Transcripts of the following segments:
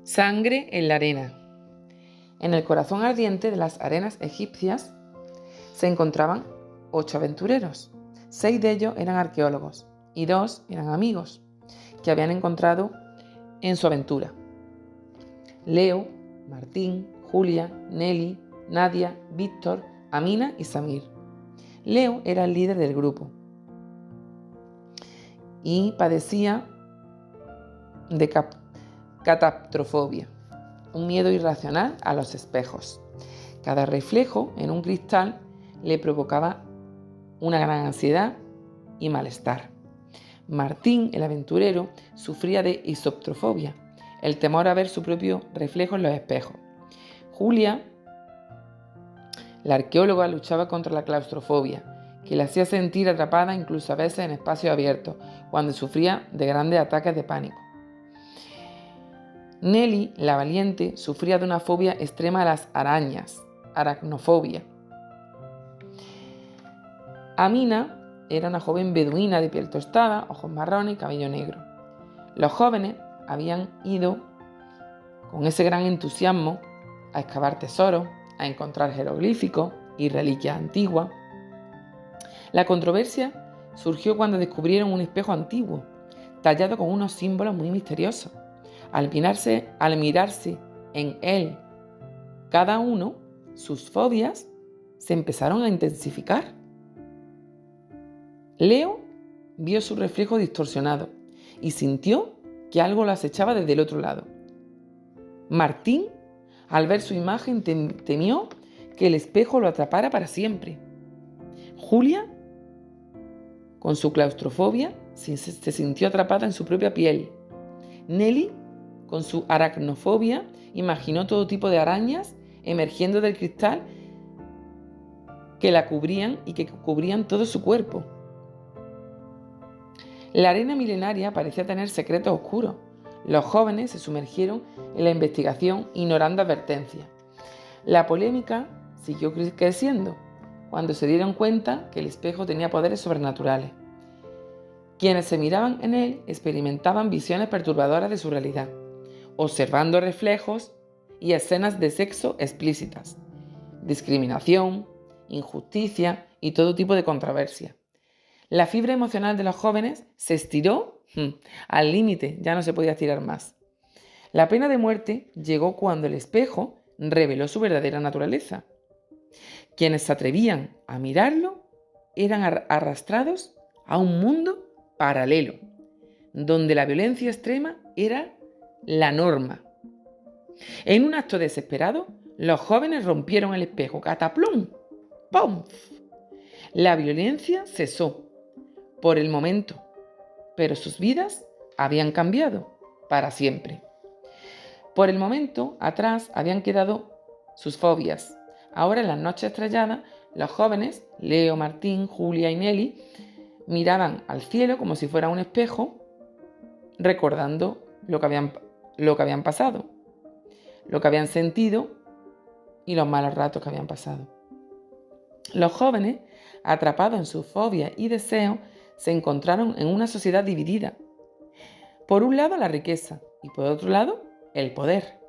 Sangre en la arena. En el corazón ardiente de las arenas egipcias se encontraban 8 aventureros. 6 de ellos eran arqueólogos y 2 eran amigos que habían encontrado en su aventura. Leo, Martín, Julia, Nelly, Nadia, Víctor, Amina y Samir. Leo era el líder del grupo y padecía de catastrofobia, un miedo irracional a los espejos. Cada reflejo en un cristal le provocaba una gran ansiedad y malestar. Martín, el aventurero, sufría de isoptrofobia, el temor a ver su propio reflejo en los espejos. Julia, la arqueóloga, luchaba contra la claustrofobia, que la hacía sentir atrapada incluso a veces en espacios abiertos, cuando sufría de grandes ataques de pánico. Nelly, la valiente, sufría de una fobia extrema a las arañas, aracnofobia. Amina era una joven beduina de piel tostada, ojos marrones y cabello negro. Los jóvenes habían ido con ese gran entusiasmo a excavar tesoros, a encontrar jeroglíficos y reliquias antiguas. La controversia surgió cuando descubrieron un espejo antiguo, tallado con unos símbolos muy misteriosos. Al mirarse en él cada uno, sus fobias se empezaron a intensificar. Leo vio su reflejo distorsionado y sintió que algo lo acechaba desde el otro lado. Martín, al ver su imagen, temió que el espejo lo atrapara para siempre. Julia, con su claustrofobia, se sintió atrapada en su propia piel. Nelly, con su aracnofobia, imaginó todo tipo de arañas emergiendo del cristal que la cubrían y que cubrían todo su cuerpo. La arena milenaria parecía tener secretos oscuros. Los jóvenes se sumergieron en la investigación ignorando advertencias. La polémica siguió creciendo cuando se dieron cuenta que el espejo tenía poderes sobrenaturales. Quienes se miraban en él experimentaban visiones perturbadoras de su realidad, observando reflejos y escenas de sexo explícitas, discriminación, injusticia y todo tipo de controversia. La fibra emocional de los jóvenes se estiró al límite, ya no se podía estirar más. La pena de muerte llegó cuando el espejo reveló su verdadera naturaleza. Quienes se atrevían a mirarlo eran arrastrados a un mundo paralelo, donde la violencia extrema era la norma. En un acto desesperado, los jóvenes rompieron el espejo. ¡Cataplum! ¡Pum! La violencia cesó por el momento, pero sus vidas habían cambiado para siempre. Por el momento, atrás habían quedado sus fobias. Ahora, en las noches estrelladas, los jóvenes, Leo, Martín, Julia y Nelly, miraban al cielo como si fuera un espejo, recordando lo que habían pasado, lo que habían sentido y los malos ratos que habían pasado. Los jóvenes, atrapados en sus fobias y deseos, se encontraron en una sociedad dividida. Por un lado, la riqueza y por otro lado, el poder.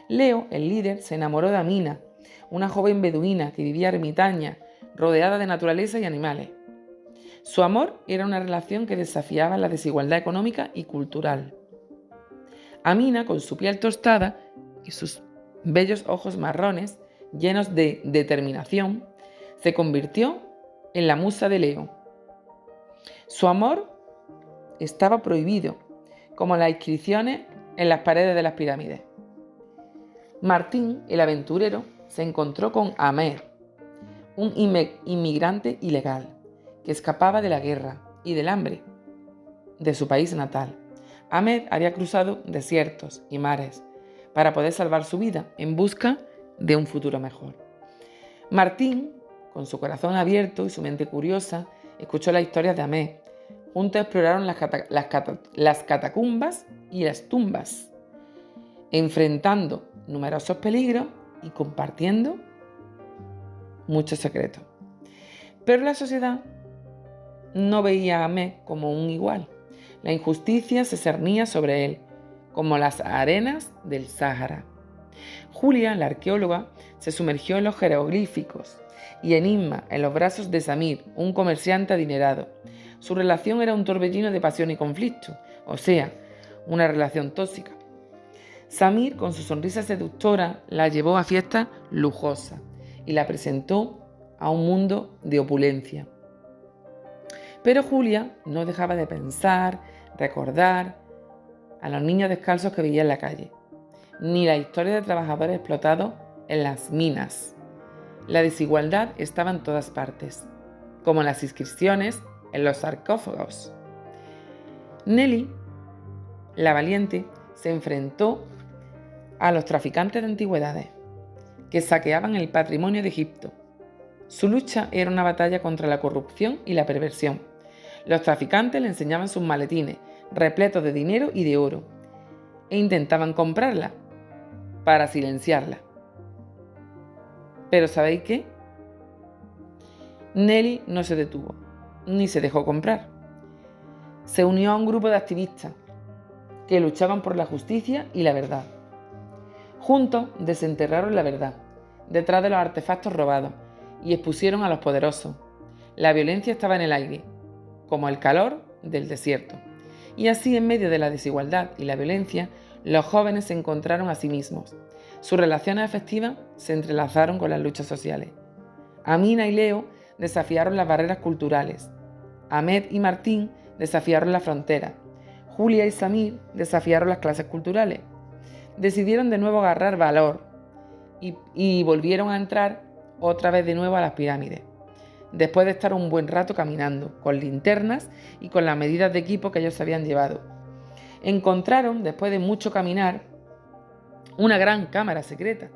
Leo, el líder, se enamoró de Amina, una joven beduina que vivía ermitaña, rodeada de naturaleza y animales. Su amor era una relación que desafiaba la desigualdad económica y cultural. Amina, con su piel tostada y sus bellos ojos marrones, llenos de determinación, se convirtió en la musa de Leo. Su amor estaba prohibido, como las inscripciones en las paredes de las pirámides. Martín, el aventurero, se encontró con Ahmed, un inmigrante ilegal que escapaba de la guerra y del hambre de su país natal. Ahmed había cruzado desiertos y mares para poder salvar su vida en busca de un futuro mejor. Martín, con su corazón abierto y su mente curiosa, escuchó las historias de Ahmed. Juntos exploraron las catacumbas y las tumbas, enfrentando numerosos peligros y compartiendo muchos secretos. Pero la sociedad no veía a Ahmed como un igual. La injusticia se cernía sobre él, como las arenas del Sáhara. Julia, la arqueóloga, se sumergió en los jeroglíficos y Enigma en los brazos de Samir, un comerciante adinerado. Su relación era un torbellino de pasión y conflicto, o sea, una relación tóxica. Samir, con su sonrisa seductora, la llevó a fiestas lujosas y la presentó a un mundo de opulencia. Pero Julia no dejaba de pensar, recordar a los niños descalzos que veía en la calle, ni la historia de trabajadores explotados en las minas. La desigualdad estaba en todas partes, como en las inscripciones en los sarcófagos. Nelly, la valiente, se enfrentó a los traficantes de antigüedades, que saqueaban el patrimonio de Egipto. Su lucha era una batalla contra la corrupción y la perversión. Los traficantes le enseñaban sus maletines, repletos de dinero y de oro, e intentaban comprarla para silenciarla. Pero ¿sabéis qué? Nelly no se detuvo, ni se dejó comprar. Se unió a un grupo de activistas que luchaban por la justicia y la verdad. Juntos desenterraron la verdad detrás de los artefactos robados y expusieron a los poderosos. La violencia estaba en el aire, como el calor del desierto. Y así, en medio de la desigualdad y la violencia, los jóvenes se encontraron a sí mismos. Sus relaciones afectivas se entrelazaron con las luchas sociales. Amina y Leo desafiaron las barreras culturales. Ahmed y Martín desafiaron las fronteras. Julia y Samir desafiaron las clases culturales. Decidieron de nuevo agarrar valor y volvieron a entrar otra vez de nuevo a las pirámides, después de estar un buen rato caminando, con linternas y con las medidas de equipo que ellos habían llevado. Encontraron, después de mucho caminar, una gran cámara secreta,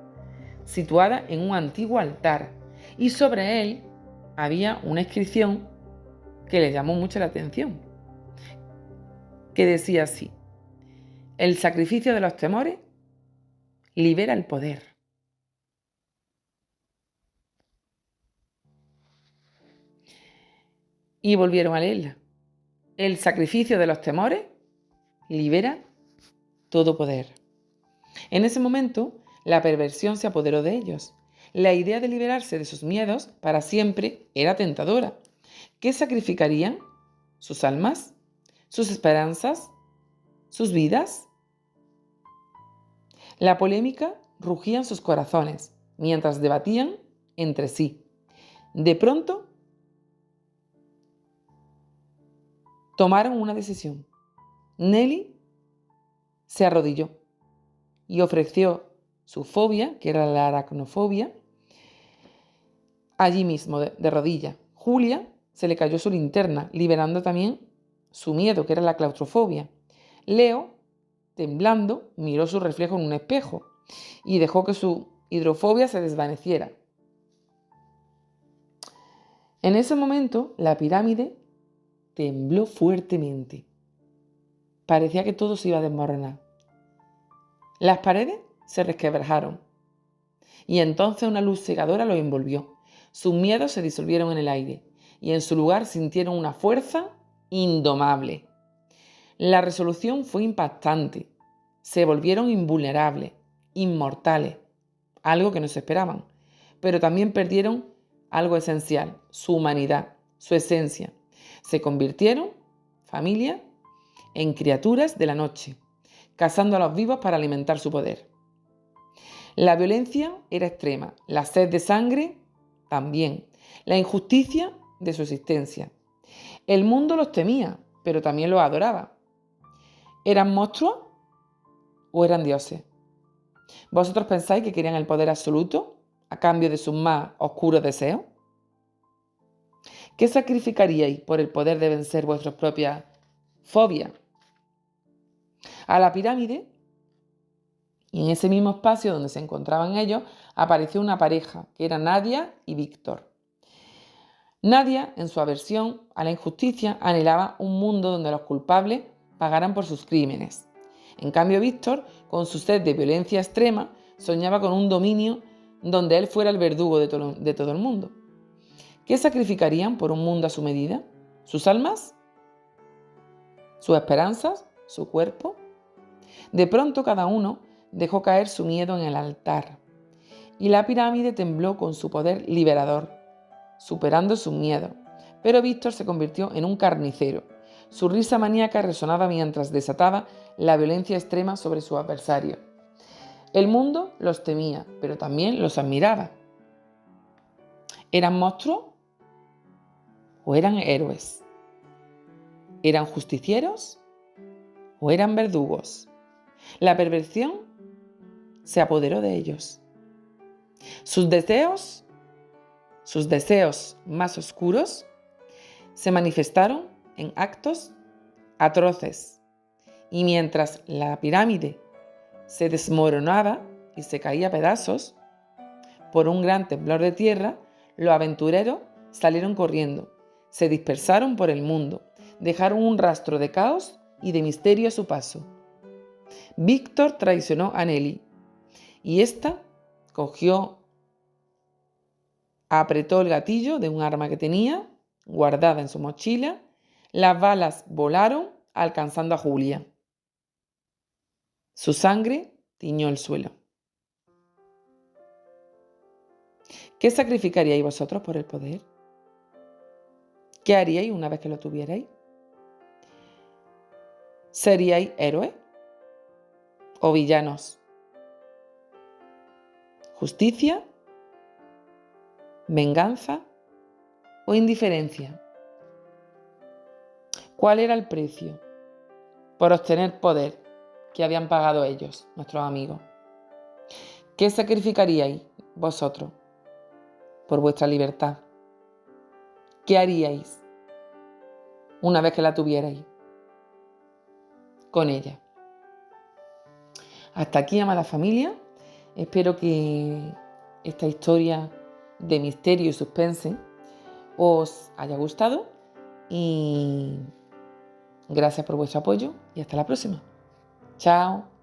situada en un antiguo altar, y sobre él había una inscripción que les llamó mucho la atención, que decía así: el sacrificio de los temores libera el poder. Y volvieron a leerla. El sacrificio de los temores libera todo poder. En ese momento, la perversión se apoderó de ellos. La idea de liberarse de sus miedos para siempre era tentadora. ¿Qué sacrificarían? ¿Sus almas? ¿Sus esperanzas? ¿Sus vidas? La polémica rugía en sus corazones mientras debatían entre sí. De pronto, tomaron una decisión. Nelly se arrodilló y ofreció su fobia, que era la aracnofobia, allí mismo, de rodillas. Julia se le cayó su linterna, liberando también su miedo, que era la claustrofobia. Leo, temblando, miró su reflejo en un espejo y dejó que su hidrofobia se desvaneciera. En ese momento, la pirámide tembló fuertemente. Parecía que todo se iba a desmoronar. Las paredes se resquebrajaron y entonces una luz cegadora los envolvió. Sus miedos se disolvieron en el aire y en su lugar sintieron una fuerza indomable. La resolución fue impactante. Se volvieron invulnerables, inmortales, algo que no se esperaban, pero también perdieron algo esencial: su humanidad, su esencia. Se convirtieron, familia, en criaturas de la noche, cazando a los vivos para alimentar su poder. La violencia era extrema, la sed de sangre también, la injusticia de su existencia. El mundo los temía, pero también los adoraba. ¿Eran monstruos o eran dioses? ¿Vosotros pensáis que querían el poder absoluto a cambio de sus más oscuros deseos? ¿Qué sacrificaríais por el poder de vencer vuestras propias fobias? A la pirámide, y en ese mismo espacio donde se encontraban ellos, apareció una pareja, que era Nadia y Víctor. Nadia, en su aversión a la injusticia, anhelaba un mundo donde los culpables pagaran por sus crímenes. En cambio, Víctor, con su sed de violencia extrema, soñaba con un dominio donde él fuera el verdugo de todo el mundo. ¿Qué sacrificarían por un mundo a su medida? ¿Sus almas? ¿Sus esperanzas? ¿Su cuerpo? De pronto cada uno dejó caer su miedo en el altar y la pirámide tembló con su poder liberador, superando su miedo. Pero Víctor se convirtió en un carnicero. Su risa maníaca resonaba mientras desataba la violencia extrema sobre su adversario. El mundo los temía, pero también los admiraba. ¿Eran monstruos o eran héroes? ¿Eran justicieros o eran verdugos? La perversión se apoderó de ellos. Sus deseos más oscuros se manifestaron en actos atroces. Y mientras la pirámide se desmoronaba y se caía a pedazos por un gran temblor de tierra, los aventureros salieron corriendo, se dispersaron por el mundo, dejaron un rastro de caos y de misterio a su paso. Víctor traicionó a Nelly y ésta apretó el gatillo de un arma que tenía guardada en su mochila. Las balas volaron alcanzando a Julia. Su sangre tiñó el suelo. ¿Qué sacrificaríais vosotros por el poder? ¿Qué haríais una vez que lo tuvierais? ¿Seríais héroes o villanos? ¿Justicia, venganza o indiferencia? ¿Cuál era el precio por obtener poder que habían pagado ellos, nuestros amigos? ¿Qué sacrificaríais vosotros por vuestra libertad? ¿Qué haríais una vez que la tuvierais con ella? Hasta aquí, amada familia. Espero que esta historia de misterio y suspense os haya gustado y gracias por vuestro apoyo y hasta la próxima. Chao.